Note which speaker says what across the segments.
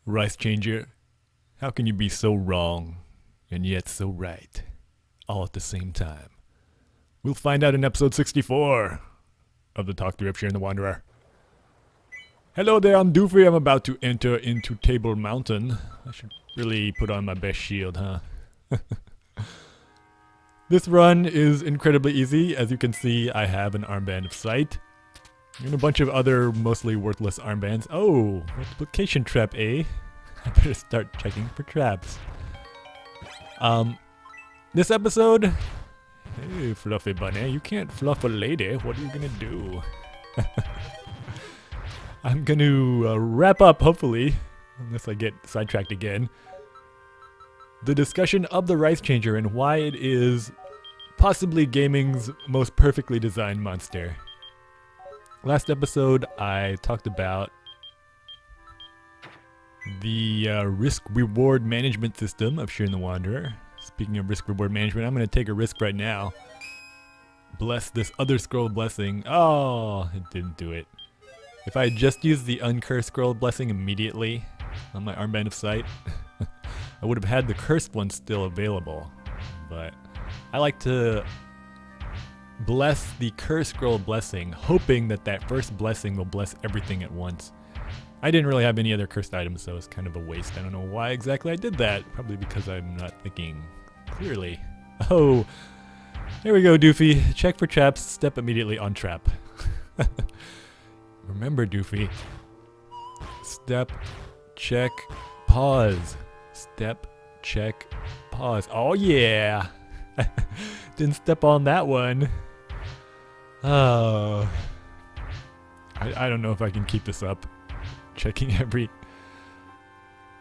Speaker 1: Rice Changer, how can you be so wrong and yet so right, all at the same time? We'll find out in episode 64 of the Talk Through Shiren the Wanderer. Hello there, I'm Doofy. I'm about to enter into Table Mountain. I should really put on my best shield, huh? This run is incredibly easy. As you can see, I have an armband of sight and a bunch of other mostly worthless armbands. Oh, multiplication trap, eh? I better start checking for traps. This episode... Hey, fluffy bunny, you can't fluff a lady. What are you gonna do? I'm gonna wrap up, hopefully, unless I get sidetracked again, the discussion of the Rice Changer and why it is possibly gaming's most perfectly designed monster. Last episode, I talked about the risk-reward management system of Shiren the Wanderer. Speaking of risk-reward management, I'm going to take a risk right now. Bless this other scroll blessing. Oh, it didn't do it. If I had just used the uncursed scroll blessing immediately on my armband of sight, I would have had the cursed one still available. But I like to bless the cursed scroll blessing, hoping that that first blessing will bless everything at once. I didn't really have any other cursed items, so it's kind of a waste. I don't know why exactly I did that. Probably because I'm not thinking clearly. Oh, here we go, Doofy. Check for traps. Step immediately on trap. Remember, Doofy. Step, check, pause. Step, check, pause. Oh, yeah. Didn't step on that one. Oh. I don't know if I can keep this up. Checking every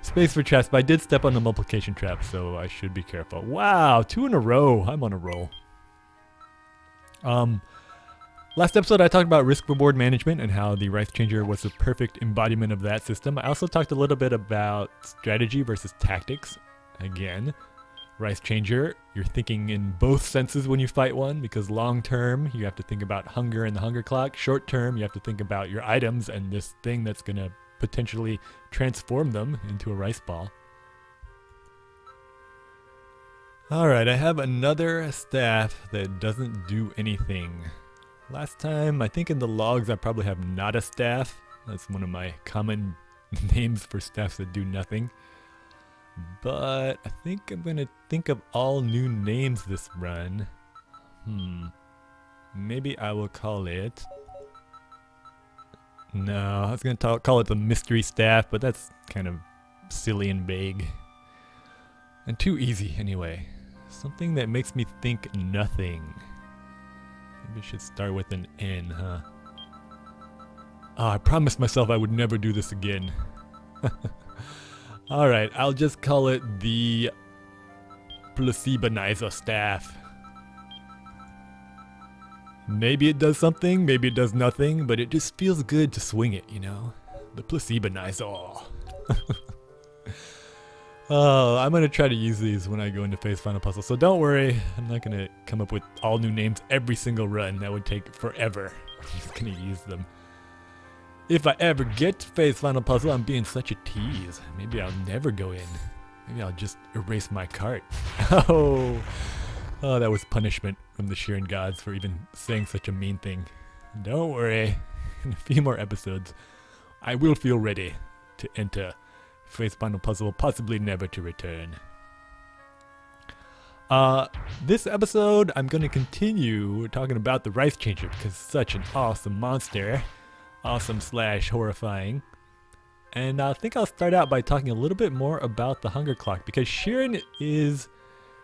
Speaker 1: space for traps, but I did step on the multiplication trap, so I should be careful. Wow, 2 in a row. I'm on a roll. Last episode I talked about risk-reward management and how the Rice Changer was the perfect embodiment of that system. I also talked a little bit about strategy versus tactics. Again, Rice Changer, you're thinking in both senses when you fight one, because long term you have to think about hunger and the hunger clock. Short term you have to think about your items and this thing that's going to potentially transform them into a rice ball. Alright, I have another staff that doesn't do anything. Last time, I think in the logs I probably have not a staff. That's one of my common names for staffs that do nothing. But I think I'm gonna think of all new names this run. Maybe I will call it... No, I was gonna call it the mystery staff, but that's kind of silly and vague. And too easy anyway. Something that makes me think nothing. Maybe I should start with an N, huh? Oh, I promised myself I would never do this again. Alright, I'll just call it the Placebonizer staff. Maybe it does something, maybe it does nothing, but it just feels good to swing it, you know? The Placebonizer. Oh, I'm going to try to use these when I go into Phase Final Puzzle, so don't worry, I'm not going to come up with all new names every single run. That would take forever. I'm just going to use them. If I ever get to Phase Final Puzzle, I'm being such a tease. Maybe I'll never go in. Maybe I'll just erase my cart. Oh, that was punishment from the Shiren gods for even saying such a mean thing. Don't worry. In a few more episodes, I will feel ready to enter Phase Final Puzzle, possibly never to return. This episode, I'm going to continue talking about the Rice Changer because it's such an awesome monster. Awesome / horrifying. And I think I'll start out by talking a little bit more about the hunger clock, because Shiren is...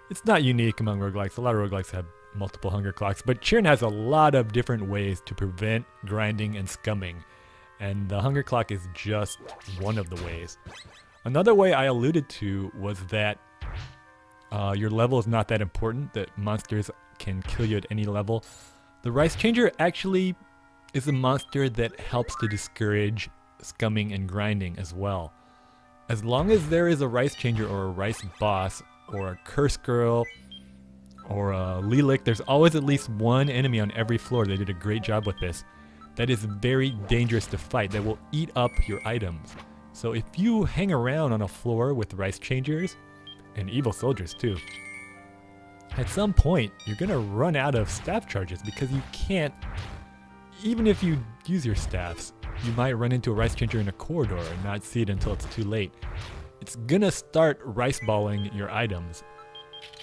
Speaker 1: It's not unique among roguelikes. A lot of roguelikes have multiple hunger clocks, but Shiren has a lot of different ways to prevent grinding and scumming. And the hunger clock is just one of the ways. Another way I alluded to was that your level is not that important, that monsters can kill you at any level. The Rice Changer actually is a monster that helps to discourage scumming and grinding as well. As long as there is a Rice Changer or a Rice Boss or a Curse Girl or a Lilac, there's always at least one enemy on every floor. They did a great job with this. That is very dangerous to fight. That will eat up your items. So if you hang around on a floor with rice changers, and evil soldiers too, at some point you're gonna run out of staff charges because you can't, even if you use your staffs, you might run into a rice changer in a corridor and not see it until it's too late. It's gonna start rice balling your items.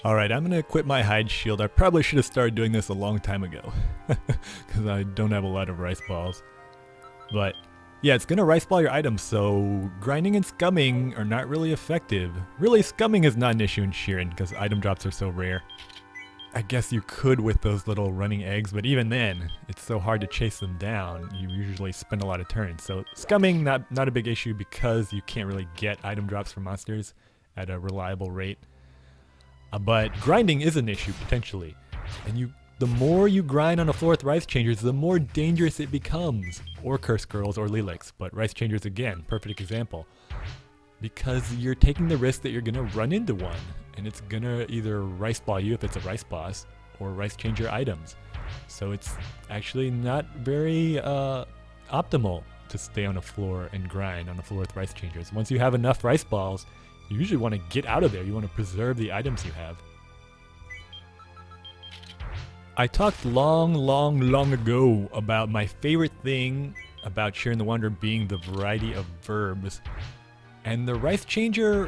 Speaker 1: Alright, I'm gonna equip my hide shield. I probably should have started doing this a long time ago because I don't have a lot of rice balls. But yeah, it's gonna rice ball your items, so grinding and scumming are not really effective. Really, scumming is not an issue in Shiren because item drops are so rare. I guess you could with those little running eggs, but even then, it's so hard to chase them down. You usually spend a lot of turns. So scumming, not a big issue because you can't really get item drops from monsters at a reliable rate. But grinding is an issue potentially, and the more you grind on a floor with rice changers, the more dangerous it becomes. Or curse girls or Lelix, but rice changers again, perfect example. Because you're taking the risk that you're gonna run into one, and it's gonna either rice ball you if it's a rice boss, or rice change your items. So it's actually not very optimal to stay on a floor and grind on a floor with rice changers. Once you have enough rice balls, you usually want to get out of there. You want to preserve the items you have. I talked long ago about my favorite thing about Shiren the Wanderer being the variety of verbs. And the rice changer,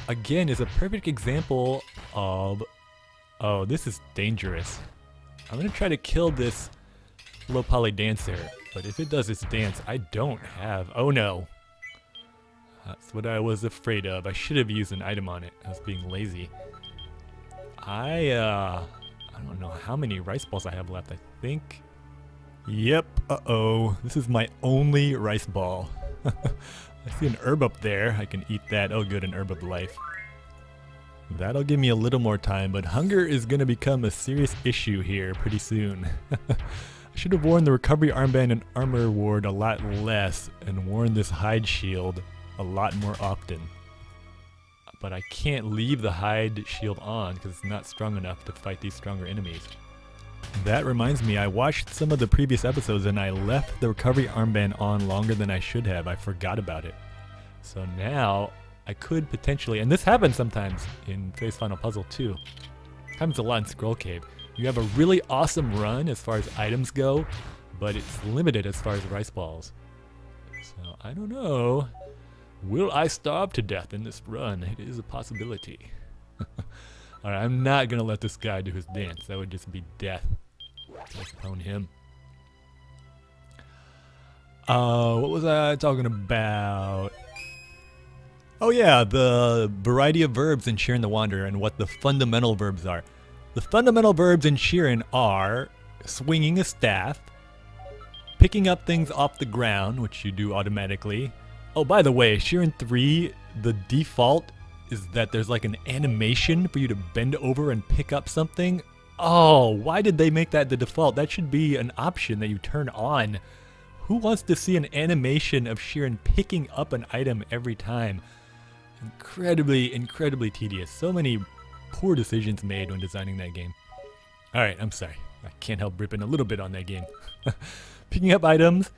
Speaker 1: again, is a perfect example of, oh, this is dangerous. I'm going to try to kill this low poly dancer, but if it does its dance, I don't have, oh no. That's what I was afraid of. I should have used an item on it. I was being lazy. I don't know how many rice balls I have left. I think, yep, uh-oh. This is my only rice ball. I see an herb up there. I can eat that. Oh good, an herb of life. That'll give me a little more time, but hunger is going to become a serious issue here pretty soon. I should have worn the recovery armband and armor ward a lot less and worn this hide shield a lot more often. But I can't leave the hide shield on because it's not strong enough to fight these stronger enemies. That reminds me, I watched some of the previous episodes and I left the recovery armband on longer than I should have. I forgot about it. So now I could potentially, and this happens sometimes in Phase Final Puzzle too. Happens a lot in Scroll Cave. You have a really awesome run as far as items go, but it's limited as far as rice balls. So I don't know. Will I starve to death in this run? It is a possibility. Alright, I'm not gonna let this guy do his dance. That would just be death. Let's pwn him. What was I talking about? Oh yeah, the variety of verbs in Shiren the Wanderer and what the fundamental verbs are. The fundamental verbs in Shiren are swinging a staff, picking up things off the ground, which you do automatically. Oh, by the way, Shiren 3, the default is that there's like an animation for you to bend over and pick up something. Oh, why did they make that the default? That should be an option that you turn on. Who wants to see an animation of Shiren picking up an item every time? Incredibly tedious. So many poor decisions made when designing that game. Alright, I'm sorry. I can't help ripping a little bit on that game. Picking up items,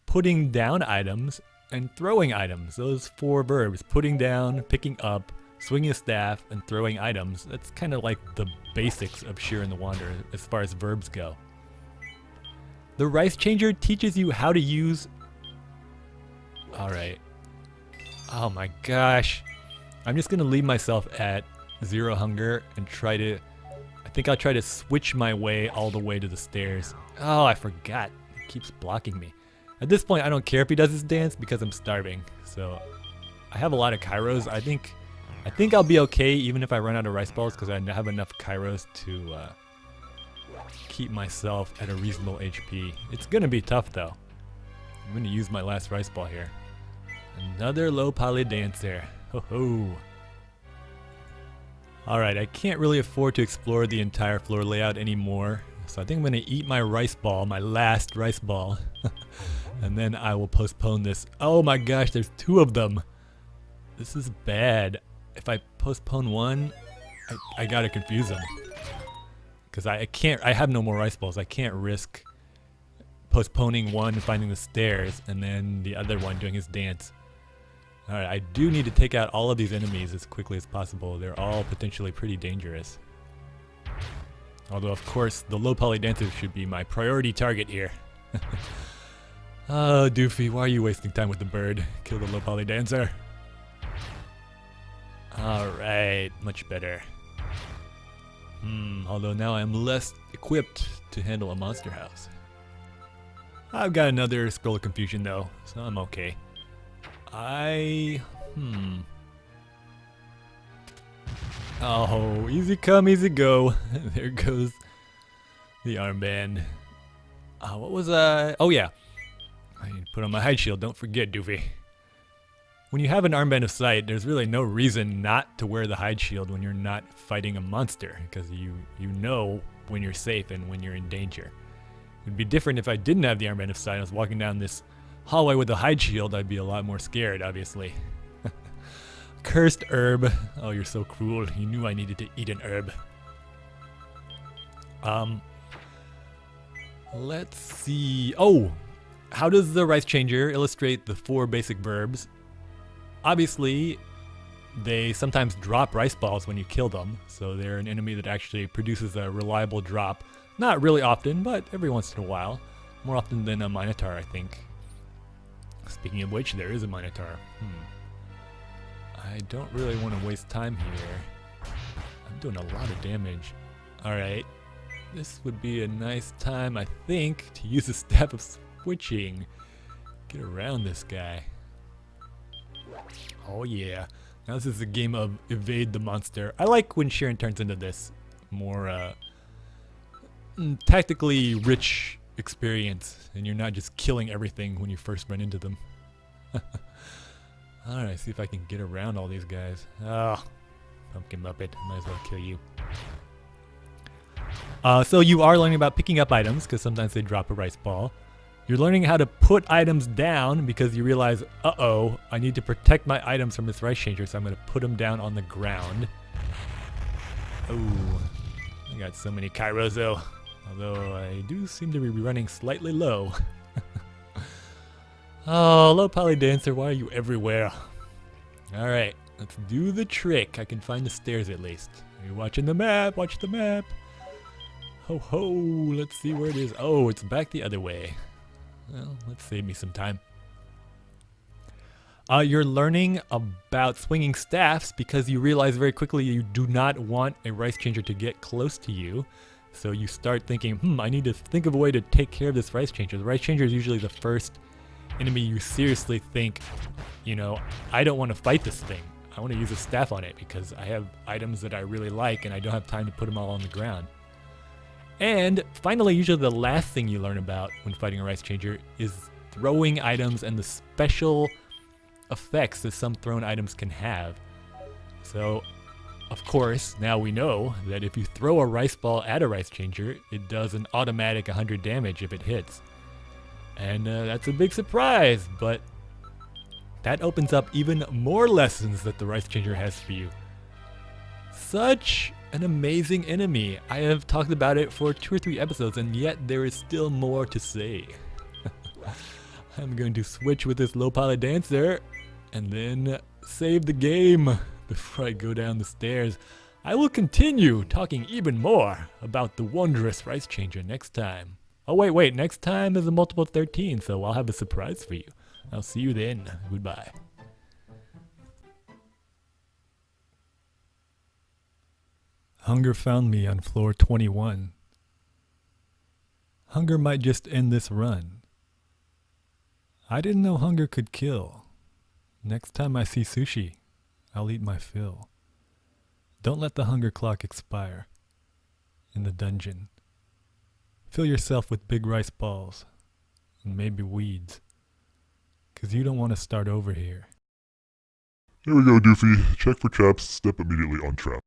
Speaker 1: putting down items, and throwing items. Those four verbs, putting down, picking up, swinging a staff, and throwing items. That's kind of like the basics of Shiren the Wanderer as far as verbs go. The rice changer teaches you how to use... Alright. Oh my gosh. I'm just gonna leave myself at 0 hunger and try to... I think I'll try to switch my way all the way to the stairs. Oh, I forgot. It keeps blocking me. At this point, I don't care if he does his dance because I'm starving. So, I have a lot of Kairos. I think I'll be okay even if I run out of rice balls because I have enough Kairos to keep myself at a reasonable HP. It's gonna be tough though. I'm gonna use my last rice ball here. Another low poly dancer. Ho ho. Alright, I can't really afford to explore the entire floor layout anymore. So I think I'm gonna eat my rice ball, my last rice ball. And then I will postpone this. Oh my gosh, there's 2 of them. This is bad. If I postpone one, I gotta confuse them. Because I have no more rice balls. I can't risk postponing one and finding the stairs and then the other one doing his dance. Alright, I do need to take out all of these enemies as quickly as possible. They're all potentially pretty dangerous. Although, of course, the low poly dancers should be my priority target here. Oh, Doofy, why are you wasting time with the bird? Kill the low poly dancer. Alright, much better. Although now I'm less equipped to handle a monster house. I've got another scroll of confusion though, so I'm okay. Oh, easy come, easy go. There goes the armband. What was oh yeah. I need to put on my hide shield, don't forget, Doofy. When you have an armband of sight, there's really no reason not to wear the hide shield when you're not fighting a monster, because you know when you're safe and when you're in danger. It would be different if I didn't have the armband of sight. I was walking down this hallway with a hide shield, I'd be a lot more scared, obviously. Cursed herb. Oh, you're so cruel. You knew I needed to eat an herb. Let's see. Oh, how does the rice changer illustrate the 4 basic verbs? Obviously, they sometimes drop rice balls when you kill them, so they're an enemy that actually produces a reliable drop. Not really often, but every once in a while. More often than a minotaur, I think. Speaking of which, there is a minotaur. I don't really want to waste time here. I'm doing a lot of damage. Alright, this would be a nice time, I think, to use the Staff of Switching. Get around this guy. Oh yeah. Now this is a game of evade the monster. I like when Shiren turns into this more tactically rich experience, and you're not just killing everything when you first run into them. Alright, see if I can get around all these guys. Oh, pumpkin muppet, might as well kill you. So you are learning about picking up items, because sometimes they drop a rice ball. You're learning how to put items down because you realize, uh-oh, I need to protect my items from this rice changer, so I'm going to put them down on the ground. Oh, I got so many Kairos though. Although I do seem to be running slightly low. Oh, low poly dancer, why are you everywhere? Alright, let's do the trick. I can find the stairs at least. Are you watching the map? Watch the map. Ho ho, let's see where it is. Oh, it's back the other way. Well, let's save me some time. You're learning about swinging staffs because you realize very quickly you do not want a rice changer to get close to you. So you start thinking, I need to think of a way to take care of this rice changer. The rice changer is usually the first enemy you seriously think, you know, I don't want to fight this thing. I want to use a staff on it because I have items that I really like and I don't have time to put them all on the ground. And finally, usually the last thing you learn about when fighting a rice changer is throwing items and the special effects that some thrown items can have. So, of course, now we know that if you throw a rice ball at a rice changer, it does an automatic 100 damage if it hits. And that's a big surprise, but that opens up even more lessons that the rice changer has for you. Such an amazing enemy. I have talked about it for 2 or 3 episodes, and yet there is still more to say. I'm going to switch with this low poly dancer and then save the game before I go down the stairs. I will continue talking even more about the wondrous rice changer next time. Oh wait, next time is a multiple 13, so I'll have a surprise for you. I'll see you then. Goodbye. Hunger found me on floor 21. Hunger might just end this run. I didn't know hunger could kill. Next time I see sushi, I'll eat my fill. Don't let the hunger clock expire. In the dungeon, fill yourself with big rice balls and maybe weeds, 'cause you don't want to start over here.
Speaker 2: Here we go, Doofy. Check for traps. Step immediately on trap.